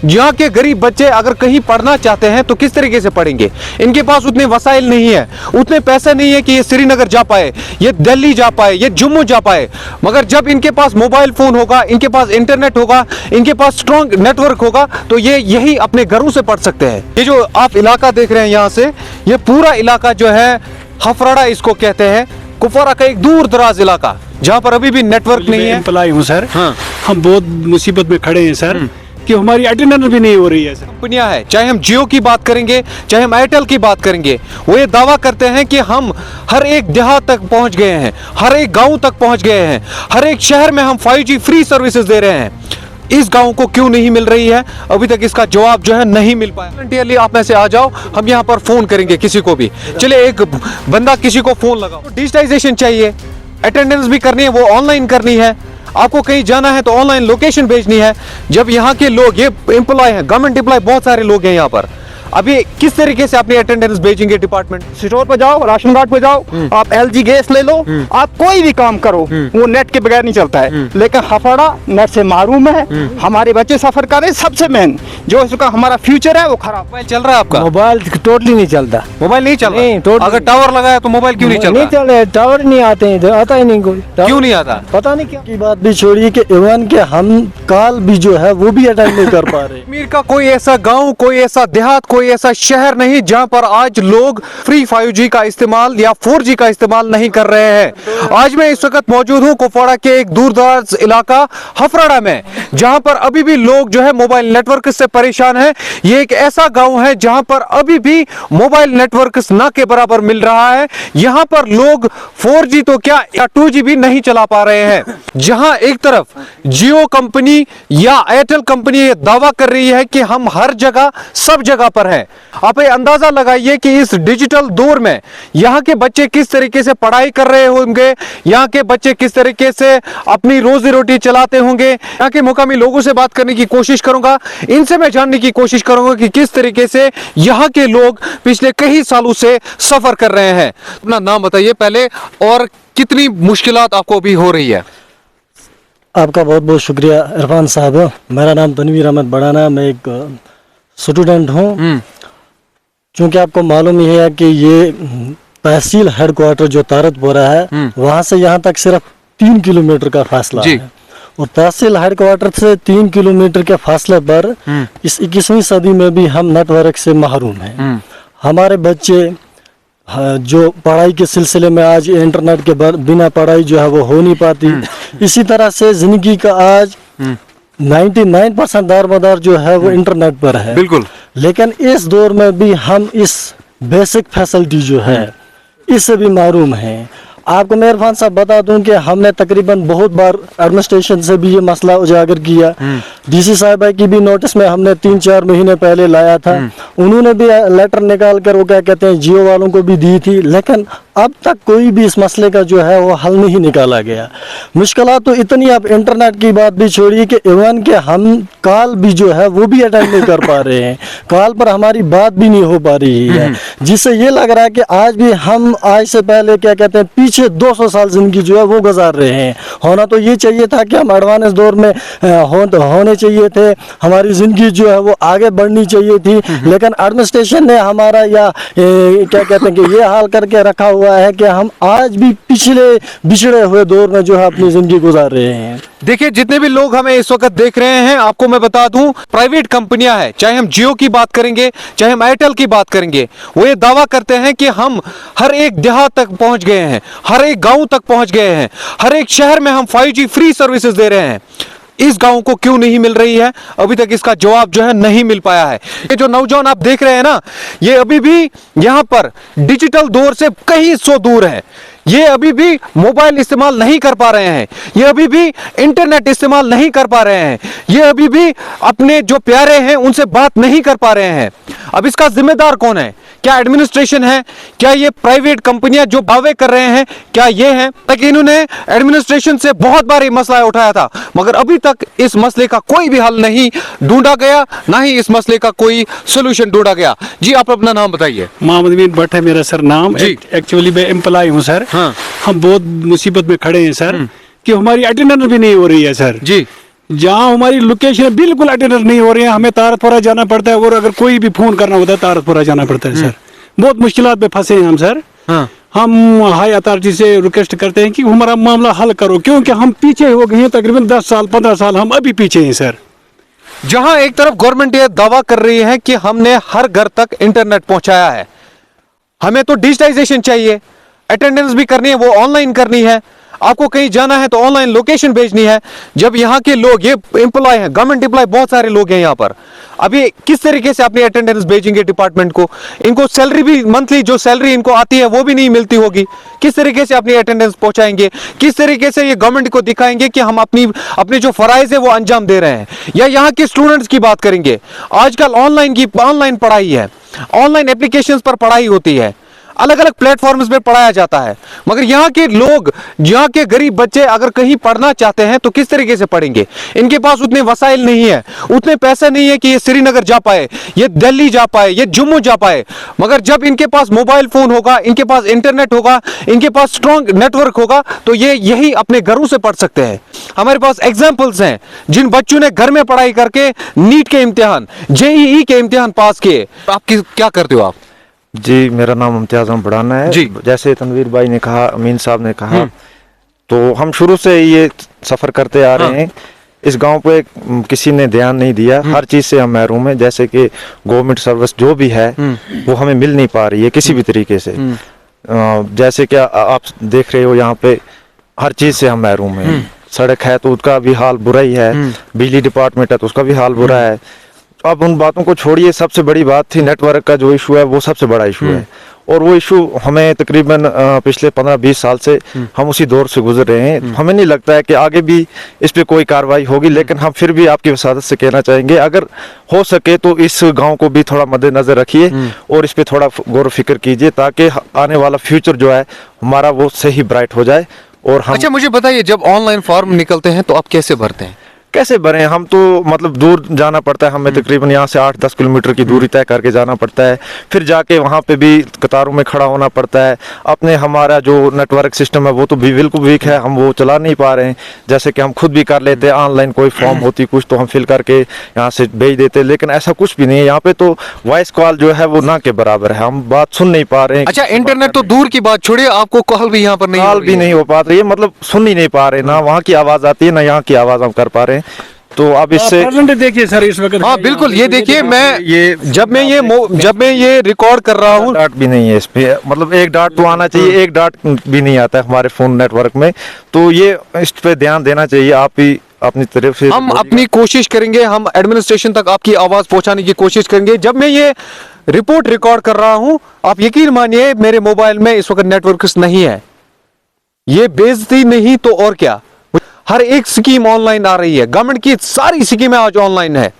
जहाँ के गरीब बच्चे अगर कहीं पढ़ना चाहते हैं तो किस तरीके से पढ़ेंगे? इनके पास उतने वसाइल नहीं है, उतने पैसे नहीं है कि ये श्रीनगर जा पाए, ये दिल्ली जा पाए, ये जम्मू जा पाए। मगर जब इनके पास मोबाइल फोन होगा, इनके पास इंटरनेट होगा, इनके पास स्ट्रॉन्ग नेटवर्क होगा, तो ये यही अपने घरों से पढ़ सकते हैं। ये जो आप इलाका देख रहे हैं यहाँ से, ये पूरा इलाका जो है हफराड़ा इसको कहते हैं, कुपवारा का एक दूर दराज इलाका जहाँ पर अभी भी नेटवर्क नहीं है। एम्प्लॉय हूँ सर। हाँ। हम बहुत मुसीबत में खड़े हैं सर कि हमारी अटेंडेंस भी नहीं हो रही है सर। कंपनियां हैं, चाहे हम जियो की बात करेंगे, चाहे हम एयरटेल की बात करेंगे, वो ये दावा करते हैं कि हम हर एक देहात तक पहुंच गए हैं, हर एक गांव तक पहुंच गए हैं, हर एक शहर में हम 5G फ्री सर्विसेज दे रहे हैं। इस गांव को क्यों नहीं मिल रही है? अभी तक इसका जवाब जो है नहीं मिल पाया। वॉलंटियरली आप में से आ जाओ, हम यहाँ पर फोन करेंगे किसी को भी। चलिए एक बंदा किसी को फोन लगाओ। डिजिटाइजेशन चाहिए, अटेंडेंस भी करनी है, वो ऑनलाइन करनी है। आपको कहीं जाना है तो ऑनलाइन लोकेशन भेजनी है। जब यहाँ के लोग, ये एम्प्लॉय हैं, गवर्नमेंट एम्प्लॉय बहुत सारे लोग हैं यहाँ पर, अभी किस तरीके से अपनी अटेंडेंस भेजेंगे डिपार्टमेंट? स्टोर पे जाओ, राशन कार्ड पे जाओ, आप LG गैस ले लो, आप कोई भी काम करो, वो नेट के बगैर नहीं चलता है। लेकिन हफड़ा नेट से मारूम है, हमारे बच्चे सफर कर रहे हैं। सबसे मेन जो इसका हमारा फ्यूचर है वो खराब। मोबाइल चल रहा है आपका? मोबाइल टोटली नहीं चलता। मोबाइल नहीं चल नहीं, रहा? totally। अगर टावर लगाया तो मोबाइल क्यों नहीं चल नहीं रहा? चल रहे, टावर नहीं आते हैं, आता ही नहीं कोई। क्यों नहीं आता? पता नहीं क्या की बात भी छोड़िए कि इवन के हम कॉल भी जो है वो भी अटेंड नहीं कर पा रहे। कश्मीर का कोई ऐसा गांव, कोई ऐसा देहात, कोई ऐसा शहर नहीं जहां पर आज लोग फ्री 5G का इस्तेमाल या 4G का इस्तेमाल नहीं कर रहे हैं। आज मैं इस वक्त मौजूद हूं कुपवाड़ा के एक दूरदराज इलाका हफराड़ा में, जहां पर अभी भी लोग जो है मोबाइल नेटवर्क से परेशान हैं। ये एक ऐसा गांव है जहां पर अभी भी मोबाइल नेटवर्क ना के बराबर मिल रहा है। यहां पर लोग 4G तो क्या 2G भी नहीं चला पा रहे हैं। जहां एक तरफ जियो कंपनी या एयरटेल कंपनी ये दावा कर रही है कि हम हर जगह सब जगह पर हैं। आप ये अंदाजा लगाइए कि इस डिजिटल दौर में यहाँ के बच्चे किस तरीके से पढ़ाई कर रहे होंगे, यहाँ के बच्चे किस तरीके से अपनी रोजी रोटी चलाते होंगे। यहाँ के मुकामी लोगों से बात करने की कोशिश करूंगा, इनसे मैं जानने की कोशिश करूंगा कि किस तरीके से यहाँ के लोग पिछले कई सालों से सफर कर रहे हैं। अपना नाम बताइए पहले, और कितनी मुश्किलात आपको अभी हो रही है? आपका बहुत बहुत शुक्रिया इरफान साहब। मेरा नाम तनवीर अहमद बड़ाना, मैं एक स्टूडेंट हूँ। क्योंकि आपको मालूम ही है कि ये तहसील हेडक्वार्टर जो तारतपुरा है, वहाँ से यहाँ तक सिर्फ 3 किलोमीटर का फासला है। और तहसील हेडक्वार्टर से 3 किलोमीटर के फासले पर इस 21वीं सदी में भी हम नेटवर्क से महरूम हैं। हमारे बच्चे जो पढ़ाई के सिलसिले में आज इंटरनेट के बिना पढ़ाई जो है वो हो नहीं पाती। इसी तरह से जिंदगी का आज 99% दारमदार जो है वो इंटरनेट पर है। बिल्कुल। लेकिन इस दौर में भी हम इस बेसिक फैसिलिटी जो है इससे भी महरूम हैं। आपको मैं इरफान साहब बता दूं कि हमने तकरीबन बहुत बार एडमिनिस्ट्रेशन से भी ये मसला उजागर किया। DC साहिबा की भी नोटिस में हमने 3-4 महीने पहले लाया था। उन्होंने भी लेटर निकाल कर वो क्या कहते हैं जियो वालों को भी दी थी, लेकिन अब तक कोई भी इस मसले का जो है वो हल नहीं निकाला गया। मुश्किलात तो इतनी, आप इंटरनेट की बात भी छोड़िए कि इवन के हम कॉल भी जो है वो भी अटेंड नहीं कर पा रहे हैं, कॉल पर हमारी बात भी नहीं हो पा रही है, जिससे ये लग रहा है कि आज भी हम आज से पहले क्या कहते हैं पीछे 200 साल जिंदगी जो है वो गुजार रहे हैं। होना तो ये चाहिए था कि हम एडवांस दौर में होने चाहिए थे, हमारी जिंदगी जो है वो आगे बढ़नी चाहिए थी, लेकिन एडमिनिस्ट्रेशन ने हमारा या क्या कहते हैं कि ये हाल करके रखा हुआ है कि हम आज भी पिछले बिछड़े हुए दौर में जो है अपनी जिंदगी गुजार रहे हैं। देखिए, जितने भी लोग हमें इस वक्त देख रहे हैं, आपको मैं बता दूं, प्राइवेट कंपनियां हैं, चाहे हम जियो की बात करेंगे, चाहे हम एयरटेल की बात करेंगे, वो ये दावा करते हैं कि हम हर एक देहात तक पहुंच गए हैं, हर एक गांव तक पहुंच गए हैं, हर एक शहर में हम 5G फ्री सर्विसेज दे रहे हैं। इस गांव को क्यों नहीं मिल रही है? अभी तक इसका जवाब जो है नहीं मिल पाया है। ये जो नौजवान आप देख रहे हैं ना, ये अभी भी यहाँ पर डिजिटल दौर से कहीं सौ दूर है। ये अभी भी मोबाइल इस्तेमाल नहीं कर पा रहे हैं, ये अभी भी इंटरनेट इस्तेमाल नहीं कर पा रहे हैं, ये अभी भी अपने जो प्यारे हैं उनसे बात नहीं कर पा रहे हैं। अब इसका जिम्मेदार कौन है? क्या एडमिनिस्ट्रेशन है? क्या ये प्राइवेट कंपनियां जो दावे कर रहे हैं क्या ये हैं? ताकि इन्होंने एडमिनिस्ट्रेशन से बहुत बार ये मसला उठाया था, मगर अभी तक इस मसले का कोई भी हल नहीं ढूंढा गया, ना ही इस मसले का कोई सोल्यूशन ढूंढा गया। जी, आप अपना नाम बताइए। मोहम्मद अमीन भट्ट है मेरा सर नाम। एक्चुअली मैं एम्प्लॉय हूँ सर। हाँ। हम बहुत मुसीबत में खड़े हैं सर कि हमारी अटेंडेंस भी नहीं हो रही है सर। जी। जहाँ हमारी लोकेशन बिल्कुल अटेंडेंस नहीं हो रही है, हमें तारतपुरा जाना पड़ता है, और अगर कोई भी फोन करना होता है तारतपुरा जाना पड़ता है सर। बहुत मुश्किलात में फंसे हैं हम सर। हाँ। हम हाई अथॉरिटी से रिक्वेस्ट करते हैं कि हमारा मामला हल करो, क्योंकि हम पीछे हो गए हैं, तकरीबन 10 साल 15 साल हम अभी पीछे हैं सर। जहां एक तरफ गवर्नमेंट ये दावा कर रही है कि हमने हर घर तक इंटरनेट पहुंचाया है, हमें तो डिजिटाइजेशन चाहिए, अटेंडेंस भी करनी है, वो ऑनलाइन करनी है, आपको कहीं जाना है तो ऑनलाइन लोकेशन भेजनी है। जब यहाँ के लोग, ये एम्प्लॉय हैं, गवर्नमेंट एम्प्लॉय बहुत सारे लोग हैं यहाँ पर, अभी किस तरीके से अपनी अटेंडेंस भेजेंगे डिपार्टमेंट को? इनको सैलरी भी, मंथली जो सैलरी इनको आती है वो भी नहीं मिलती होगी, किस तरीके से अपनी अटेंडेंस पहुंचाएंगे? किस तरीके से ये गवर्नमेंट को दिखाएंगे कि हम अपने जो फराइज है वो अंजाम दे रहे हैं? या यहाँ के स्टूडेंट्स की बात करेंगे, आजकल ऑनलाइन पढ़ाई है, ऑनलाइन एप्लीकेशंस पर पढ़ाई होती है, अलग अलग प्लेटफॉर्म्स पे पढ़ाया जाता है, मगर यहाँ के लोग, यहाँ के गरीब बच्चे अगर कहीं पढ़ना चाहते हैं तो किस तरीके से पढ़ेंगे? इनके पास उतने वसाइल नहीं है, उतने पैसे नहीं है कि ये श्रीनगर जा पाए, ये दिल्ली जा पाए, ये जम्मू जा पाए। मगर जब इनके पास मोबाइल फोन होगा, इनके पास इंटरनेट होगा, इनके पास स्ट्रॉन्ग नेटवर्क होगा, तो ये यही अपने घरों से पढ़ सकते हैं। हमारे पास एग्जाम्पल्स हैं जिन बच्चों ने घर में पढ़ाई करके नीट के इम्तिहान, जेईई के इम्तिहान पास किए। आपकी क्या करते हो आप? जी, मेरा नाम इम्तियाज अहमद बढ़ाना है जी। जैसे तनवीर भाई ने कहा, अमीन साहब ने कहा, तो हम शुरू से ये सफ़र करते आ रहे हैं। इस गांव पे किसी ने ध्यान नहीं दिया, हर चीज़ से हम महरूम हैं। जैसे कि गवर्नमेंट सर्विस जो भी है वो हमें मिल नहीं पा रही है किसी भी तरीके से। जैसे कि आप देख रहे हो यहाँ पे हर चीज़ से हम महरूम हैं। सड़क है तो उसका भी हाल बुरा ही है, बिजली डिपार्टमेंट है तो उसका भी हाल बुरा है। अब उन बातों को छोड़िए, सबसे बड़ी बात थी नेटवर्क का जो इशू है, वो सबसे बड़ा इशू है। और वो इशू हमें तकरीबन पिछले 15-20 साल से हम उसी दौर से गुजर रहे हैं। हमें नहीं लगता है कि आगे भी इस पे कोई कार्रवाई होगी, लेकिन हम फिर भी आपकी वसादत से कहना चाहेंगे, अगर हो सके तो इस गांव को भी थोड़ा मद्देनजर रखिए और इस पे थोड़ा गौर फिक्र कीजिए, ताकि आने वाला फ्यूचर जो है हमारा वो सही ब्राइट हो जाए। और हम अच्छा, मुझे बताइए, जब ऑनलाइन फॉर्म निकलते हैं तो आप कैसे भरते हैं? कैसे भरें? हम तो मतलब दूर जाना पड़ता है, हमें तकरीबन यहाँ से 8-10 किलोमीटर की दूरी तय करके जाना पड़ता है, फिर जाके वहाँ पे भी कतारों में खड़ा होना पड़ता है। अपने हमारा जो नेटवर्क सिस्टम है वो तो भी बिल्कुल वीक है, हम वो चला नहीं पा रहे हैं। जैसे कि हम खुद भी कर लेते हैं, ऑनलाइन कोई फॉर्म होती कुछ तो हम फिल करके यहाँ से भेज देते, लेकिन ऐसा कुछ भी नहीं है। यहाँ पे तो वॉइस कॉल जो है वो ना के बराबर है, हम बात सुन नहीं पा रहे हैं। अच्छा, इंटरनेट तो दूर की बात छोड़िए, आपको कॉल भी यहाँ पर नहीं कॉल भी नहीं हो पा रही है, मतलब सुन ही नहीं पा रहे, ना वहाँ की आवाज़ आती है ना यहाँ की आवाज़ हम कर पा रहे हैं। तो अब इससे प्रेजेंट देखिए सर इस वक्त। हाँ बिल्कुल, ये देखिए, मैं जब मैं ये रिकॉर्ड कर रहा हूँ, डाट भी नहीं है इस पे, मतलब एक डाट तो आना चाहिए, एक डाट भी नहीं आता है हमारे फोन नेटवर्क में। तो ये इस पे ध्यान देना चाहिए, आप ही अपनी तरफ से। हम अपनी कोशिश करेंगे, हम एडमिनिस्ट्रेशन तक आपकी आवाज पहुंचाने की कोशिश करेंगे। जब मैं ये रिपोर्ट रिकॉर्ड कर रहा हूँ, आप यकीन मानिए मेरे मोबाइल में इस वक्त नेटवर्क नहीं है। ये बेइज्जती नहीं तो और क्या, हर एक स्कीम ऑनलाइन आ रही है, गवर्नमेंट की सारी स्कीमें आज ऑनलाइन है।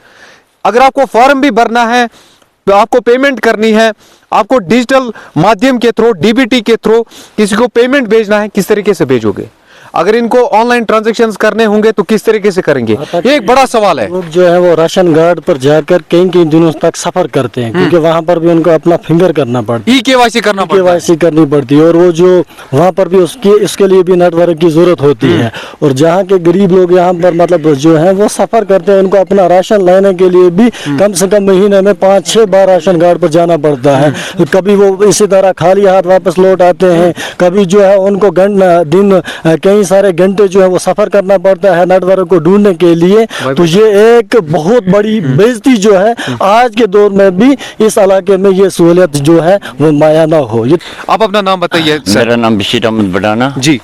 अगर आपको फॉर्म भी भरना है, तो आपको पेमेंट करनी है, आपको डिजिटल माध्यम के थ्रू, डीबीटी के थ्रू किसी को पेमेंट भेजना है, किस तरीके से भेजोगे? अगर इनको ऑनलाइन ट्रांजैक्शंस करने होंगे तो किस तरीके से करेंगे? ये एक बड़ा सवाल है। लोग जो है वो राशन कार्ड पर जाकर कई कई दिनों तक सफर करते हैं, क्योंकि वहाँ पर भी उनको अपना फिंगर करना पड़ता है, ई-केवाईसी करना पड़ता है, केवाईसी करनी पड़ती है, और वो जो वहाँ पर भी उसके लिए भी नेटवर्क की जरूरत होती है। और जहाँ के गरीब लोग यहाँ पर मतलब जो है वो सफर करते हैं, उनको अपना राशन लेने के लिए भी कम से कम महीने में 5-6 बार राशन कार्ड पर जाना पड़ता है। कभी वो इसी तरह खाली हाथ वापस लौट आते हैं, कभी जो है उनको दिन कई सारे घंटे जो है वो सफर करना पड़ता है नेटवर्क को ढूंढने के लिए। तो ये एक बहुत बड़ी बेइज्जती जो है आज के दौर में भी इस इलाके में ये सहूलियत जो है वो माया ना हो। आप अपना नाम बताइए सर। मेरा नाम बशीर अहमद बढ़ाना जी,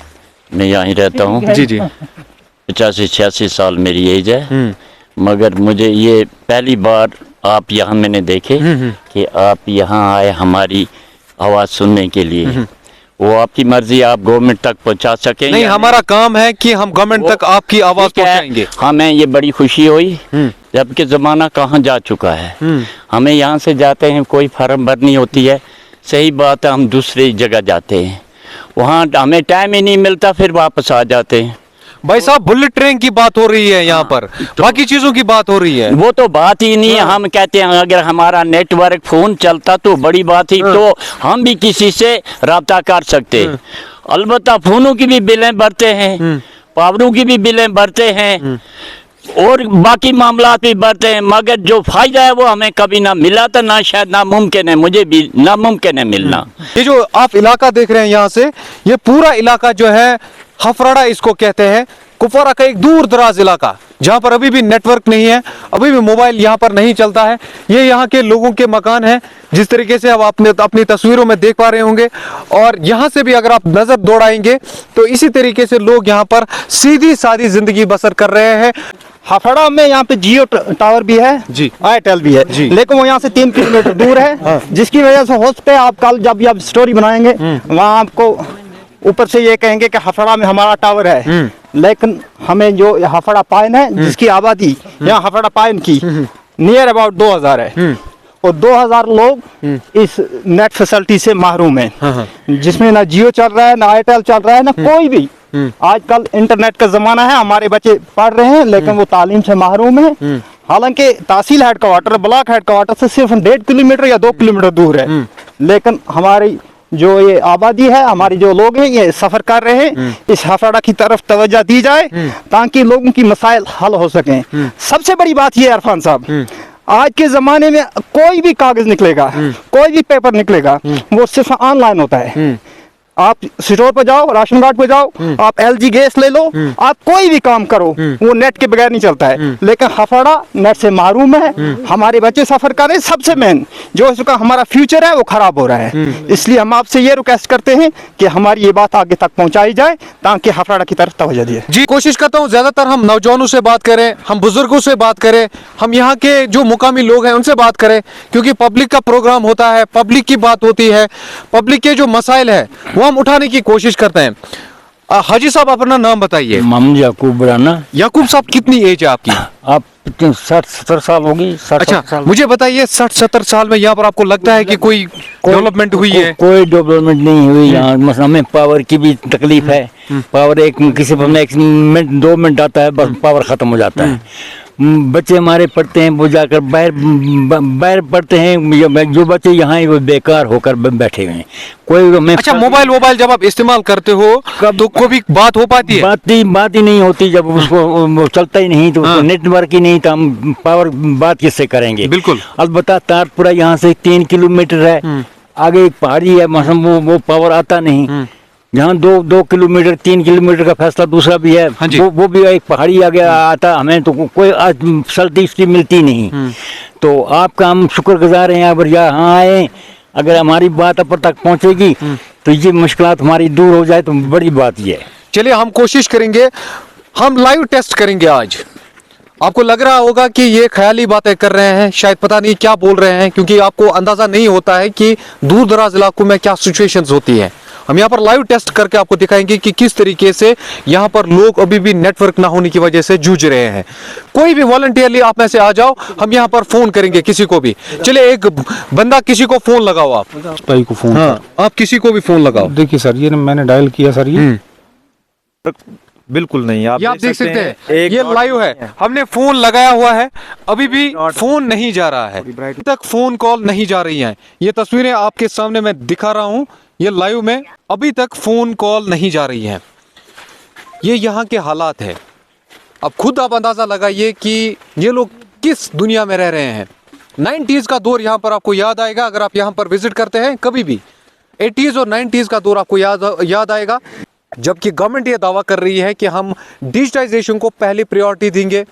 मैं यहाँ ही रहता हूँ। जी जी, 85-86 साल मेरी एज है। मगर मुझे ये पहली बार आप यहाँ मैंने देखे कि आप यहाँ आए हमारी आवाज़ सुनने के लिए। वो आपकी मर्जी, आप गवर्नमेंट तक पहुंचा सकें। नहीं, हमारा काम है कि हम गवर्नमेंट तक आपकी आवाज पहुंचाएंगे। हमें ये बड़ी खुशी हुई, जबकि ज़माना कहाँ जा चुका है। हमें यहाँ से जाते हैं, कोई फार्म भरनी होती है, सही बात है, हम दूसरी जगह जाते हैं, वहाँ हमें टाइम ही नहीं मिलता, फिर वापस आ जाते हैं। भाई साहब, बुलेट ट्रेन की बात हो रही है यहाँ पर, बाकी चीजों की बात हो रही है। वो तो बात ही नहीं है। हम कहते हैं अगर हमारा नेटवर्क फोन चलता तो बड़ी बात ही, तो हम भी किसी से राब्ता कर सकते। अलबत्ता फोनों की भी बिलें भरते हैं, पावरों की भी बिलें भरते हैं, और बाकी मामला भी बढ़ते हैं, मगर जो फायदा है वो हमें कभी ना मिला था, ना शायद नामुमकिन है, मुझे भी नामुमकिन है मिलना। ये जो आप इलाका देख रहे हैं यहाँ से, ये पूरा इलाका जो है हफराड़ा इसको कहते हैं। कुपवारा का एक दूर दराज इलाका जहाँ पर अभी भी नेटवर्क नहीं है, अभी भी मोबाइल यहाँ पर नहीं चलता है। ये यहाँ के लोगों के मकान हैं, जिस तरीके से अब आपने अपनी तस्वीरों में देख पा रहे होंगे। और यहाँ से भी अगर आप नजर दौड़ाएंगे तो इसी तरीके से लोग यहाँ पर सीधी सादी जिंदगी बसर कर रहे हैं। हाफड़ा में यहाँ पे जियो टावर भी है जी। एयरटेल भी है जी। लेकिन वो यहाँ से 3 किलोमीटर दूर है, जिसकी वजह से हो सकता है आप कल जब आप स्टोरी बनाएंगे वहाँ आपको ऊपर से ये कहेंगे कि हाफड़ा में हमारा टावर है, लेकिन हमें जो हाफड़ा पाइन है जिसकी आबादी यहाँ हाफड़ा पाइन की नियर अबाउट 2000 है और 2000 लोग इस नेट फैसिलिटी से महरूम है, जिसमें ना जियो चल रहा है, ना एयरटेल चल रहा है, ना कोई भी। आजकल इंटरनेट का जमाना है, हमारे बच्चे पढ़ रहे हैं लेकिन वो तालीम से महरूम है। हालांकि tehsil headquarter, block headquarter से सिर्फ 1.5 किलोमीटर या 2 किलोमीटर दूर है, लेकिन हमारी जो ये आबादी है, हमारी जो लोग हैं ये सफर कर रहे हैं। इस हाफड़ा की तरफ तवज्जो दी जाए ताकि लोगों की मसाइल हल हो सकें। सबसे बड़ी बात ये इरफान साहब, आज के जमाने में कोई भी कागज निकलेगा, कोई भी पेपर निकलेगा, वो सिर्फ ऑनलाइन होता है। आप स्टोर पर जाओ, राशन कार्ड पे जाओ, आप LG गैस ले लो, आप कोई भी काम करो वो नेट के बगैर नहीं चलता है। लेकिन हाफड़ा नेट से महरूम है, हमारे बच्चे सफर कर रहे हैं। सबसे मेन जो इसका हमारा फ्यूचर है वो खराब हो रहा है, इसलिए हम आपसे ये रिक्वेस्ट करते हैं कि हमारी ये बात आगे तक पहुंचाई जाए ताकि हाफड़ा की तरफ तवज्जो दिए। जी, कोशिश करता हूँ ज्यादातर हम नौजवानों से बात करें, हम बुजुर्गों से बात करें, हम यहाँ के जो मुकामी लोग हैं उनसे बात करें, क्योंकि पब्लिक का प्रोग्राम होता है, पब्लिक की बात होती है, पब्लिक के जो मसाइल है वो हम उठाने की कोशिश करते हैं। हाजी साहब अपना नाम बताइए। मोहम्मद याकूब राना। याकूब साहब कितनी एज है आपकी? आप 60-70 साल होगी। 60 अच्छा, साल। मुझे बताइए 60-70 साल में यहाँ पर आपको लगता है कि कोई डेवलपमेंट हुई है? कोई डेवलपमेंट नहीं हुई यहाँ। मतलब हमें पावर की भी तकलीफ है। पावर एक किसी पर 1 मिनट 2 मिनट आता है, बस पावर खत्म हो जाता है। बच्चे हमारे पढ़ते हैं, वो जाकर बाहर पढ़ते हैं। जो बच्चे यहाँ ही वो बेकार होकर बैठे हुए हैं। कोई हमें अच्छा, मोबाइल जब आप इस्तेमाल करते हो तो कोई बात हो पाती है? बात ही नहीं होती। जब उसको वो चलता ही नहीं तो उसको नेटवर्क ही नहीं तो हम पावर बात किससे करेंगे? बिल्कुल। अलबत्ता तारपुरा यहाँ से 3 किलोमीटर है, आगे एक पहाड़ी है, मौसम वो पावर आता नहीं। जहाँ 2 किलोमीटर 3 किलोमीटर का फैसला दूसरा भी है, हाँ जी। वो भी एक पहाड़ी आगे आता, हमें तो कोई फैसिलिटी इसकी मिलती नहीं। तो आपका हम शुक्रगुजार हैं, अगर यहाँ आए, अगर हमारी बात आप तक पहुँचेगी तो ये मुश्किलात हमारी दूर हो जाए तो बड़ी बात ये है। चलिए हम कोशिश करेंगे, हम लाइव टेस्ट करेंगे आज। आपको लग रहा होगा कि ये ख्याली बातें कर रहे हैं, शायद पता नहीं क्या बोल रहे हैं, क्योंकि आपको अंदाजा नहीं होता है कि दूर दराज इलाकों में क्या सिचुएशंस होती है। हम यहाँ पर लाइव टेस्ट करके आपको दिखाएंगे कि किस तरीके से यहाँ पर लोग अभी भी नेटवर्क ना होने की वजह से जूझ रहे हैं। कोई भी वॉलंटियरली आप में से आ जाओ, हम यहाँ पर फोन करेंगे किसी को भी। चलिए, एक बंदा किसी को फोन लगाओ आप। भाई को फोन। हाँ, आप किसी को भी फोन लगाओ। देखिए सर, ये मैंने डायल किया सर, ये बिल्कुल नहीं। ये आप देख सकते हैं, ये लाइव है। हमने फोन लगाया हुआ है, अभी भी फोन नहीं जा रहा है, अभी तक फोन कॉल नहीं जा रही हैं। ये तस्वीरें आपके सामने मैं दिखा रहा हूँ, ये लाइव में अभी तक फोन कॉल नहीं जा रही है। ये यहाँ के हालात है। अब खुद आप अंदाजा लगाइए कि ये लोग किस दुनिया में रह रहे हैं। 90s का दौर यहाँ पर आपको याद आएगा अगर आप यहाँ पर विजिट करते हैं कभी भी। 80s और 90s का दौर आपको याद आएगा, जबकि गवर्नमेंट ये दावा कर रही है कि हम डिजिटाइजेशन को पहली प्रायोरिटी देंगे,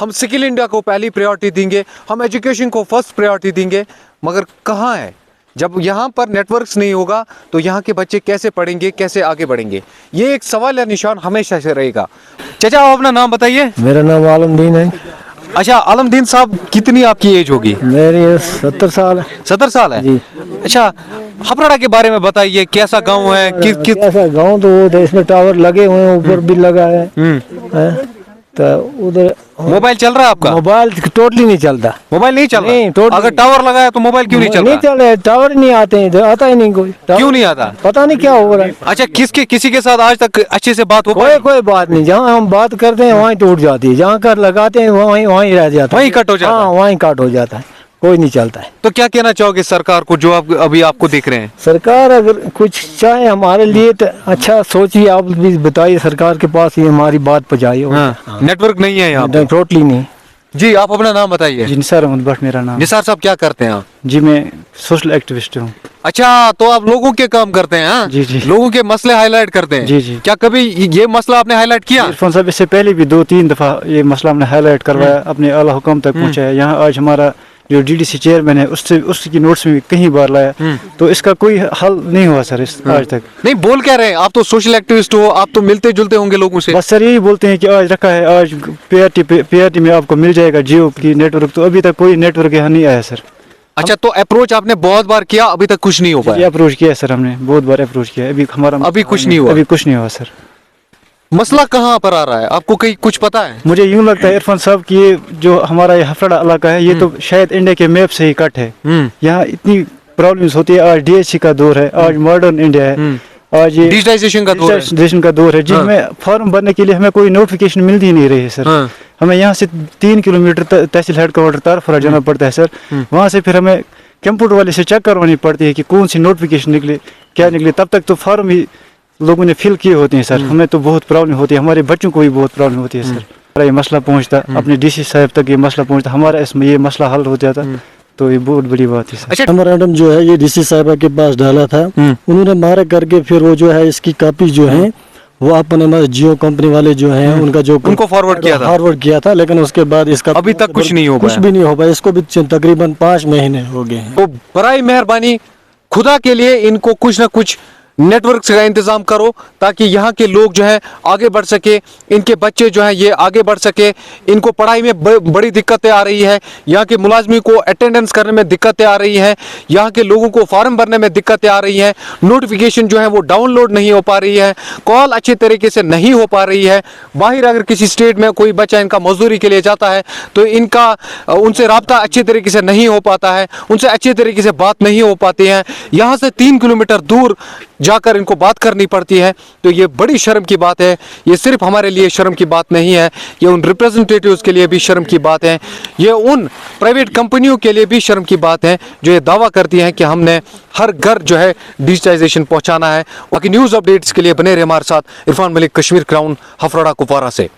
हम स्किल इंडिया को पहली प्रायोरिटी देंगे, हम एजुकेशन को फर्स्ट प्रायोरिटी देंगे। मगर कहाँ है? जब यहाँ पर नेटवर्क्स नहीं होगा तो यहाँ के बच्चे कैसे पढ़ेंगे, कैसे आगे बढ़ेंगे? ये एक सवाल या निशान हमेशा से रहेगा। चाचा, आप अपना नाम बताइए। मेरा नाम आलमदीन है। अच्छा, आलमदीन साहब, कितनी आपकी एज होगी? मेरी 70 साल है। 70 साल है जी। अच्छा, हपराड़ा के बारे में बताइए, कैसा गांव है? कैसा गांव? तो वो इसमें टावर लगे हुए हैं, ऊपर भी लगा है। तो उधर मोबाइल चल रहा है आपका? मोबाइल टोटली नहीं चलता। मोबाइल नहीं चल रहा? नहीं, totally अगर टावर लगा है तो मोबाइल क्यों नहीं चल रहा? नहीं चल रहा, टावर नहीं आते हैं, आता ही नहीं कोई। क्यों नहीं आता? पता नहीं क्या हो रहा है। अच्छा, किसी के साथ आज तक अच्छे से बात हो कोई बात नहीं। जहाँ हम बात करते हैं वहीं टूट जाती है, जहाँ कर लगाते हैं वहीं रह जाता है, वहीं कट हो जाता है। हाँ, वहीं कट हो जाता है। कोई नहीं चलता है। तो क्या कहना चाहोगे सरकार को जो आप अभी आपको देख रहे हैं? सरकार अगर कुछ चाहे हमारे लिए तो अच्छा सोचिए, आप भी बताइए सरकार के पास ये हमारी बात पहुंचाइए। हाँ, नेटवर्क नहीं है यहाँ पे। टोटली नहीं। जी, आप अपना नाम बताइए। जी निसार अहमद भट्ट मेरा नाम। निसार साहब, क्या करते हैं आप? जी मैं सोशल एक्टिविस्ट हूँ। अच्छा, तो आप लोगों के काम करते हैं? हाँ? जी, जी। लोगों के मसले हाईलाइट करते हैं? जी, जी। क्या कभी ये मसला आपने हाईलाइट किया? इरफान साहब इससे पहले भी 2-3 दफा ये मसला हमने हाईलाइट करवाया, अपने आला हुक्म तक पहुँचाया। यहाँ आज हमारा जो डीडीसी चेयरमैन है उसकी नोट्स में भी कई बार लाया, तो इसका कोई हल नहीं हुआ सर आज तक। नहीं, बोल क्या रहे हैं? आप तो सोशल एक्टिविस्ट हो, आप तो मिलते जुलते होंगे लोगों से। बस सर यही बोलते हैं कि आज रखा है, आज पीआरटी में आपको मिल जाएगा जियो की नेटवर्क, तो अभी तक कोई नेटवर्क यहाँ नहीं आया सर। अच्छा, तो अप्रोच आपने बहुत बार किया, अभी तक कुछ नहीं हो ये पाया? अप्रोच किया है सर, हमने बहुत बार अप्रोच किया है, अभी कुछ नहीं हुआ? अभी कुछ नहीं हुआ सर। मसला कहाँ पर आ रहा है, आपको कहीं कुछ पता है? मुझे यूं लगता है इरफान साहब कि ये जो हमारा ये हफड़ा इलाका है, ये तो शायद इंडिया के मैप से ही कट है। यहाँ इतनी प्रॉब्लम्स होती है। आज डीएचसी का दौर है, आज मॉडर्न इंडिया है, आज ये डिजिटाइजेशन का दौर है। डिजिटाइजेशन का दौर है, जिसमें फॉर्म भरने के लिए हमें कोई नोटिफिकेशन मिलती ही नहीं रही है सर। हाँ। हमें यहाँ से 3 किलोमीटर तहसील हेडक्वार्टर तारफरा जाना पड़ता है सर। वहाँ से फिर हमें कंप्यूटर वाले से चेक करवानी पड़ती है कि कौन सी नोटिफिकेशन निकले, क्या निकले। तब तक तो फॉर्म ही लोगों ने फिल किए होते हैं सर। हमें तो बहुत प्रॉब्लम होती है, हमारे बच्चों को भी बहुत प्रॉब्लम होती है सर। हमारा ये मसला पहुंचता, अपने डीसी साहब तक ये मसला पहुंचता, हमारा इसमें ये मसला हल हो जाता, तो ये बहुत बड़ी बात है सर। अच्छा, मेमोरेंडम जो है ये डीसी साहिबा के पास डाला था, उन्होंने मारे करके फिर वो जो है इसकी कॉपी जो है वो अपने जियो कंपनी वाले जो हैं उनका जो उनको फॉरवर्ड किया था, लेकिन उसके बाद इसका अभी तक कुछ नहीं हो पाया। कुछ भी नहीं हो पाया। इसको भी तकरीबन 5 महीने हो गए हैं। तो बराए मेहरबानी खुदा के लिए इनको कुछ ना कुछ नेटवर्क का इंतजाम करो, ताकि यहाँ के लोग जो है आगे बढ़ सके, इनके बच्चे जो है ये आगे बढ़ सके। इनको पढ़ाई में बड़ी दिक्कतें आ रही है, यहाँ के मुलाजमी को अटेंडेंस करने में दिक्कतें आ रही हैं, यहाँ के लोगों को फॉर्म भरने में दिक्कतें आ रही हैं, नोटिफिकेशन जो है वो डाउनलोड नहीं हो पा रही है, कॉल अच्छे तरीके से नहीं हो पा रही है। बाहर अगर किसी स्टेट में कोई बच्चा इनका मजदूरी के लिए जाता है तो इनका उनसे रब्ता अच्छे तरीके से नहीं हो पाता है, उनसे अच्छे तरीके से बात नहीं हो पाती है। यहाँ से 3 किलोमीटर दूर जाकर इनको बात करनी पड़ती है। तो ये बड़ी शर्म की बात है। ये सिर्फ हमारे लिए शर्म की बात नहीं है, ये उन रिप्रेजेंटेटिव्स के लिए भी शर्म की बात है, ये उन प्राइवेट कंपनियों के लिए भी शर्म की बात है जो ये दावा करती हैं कि हमने हर घर जो है डिजिटाइजेशन पहुंचाना है। बाकी न्यूज़ अपडेट्स के लिए बने रहे हमारे साथ। इरफान मलिक, कश्मीर क्राउन, हफराड़ा कुपवारा से।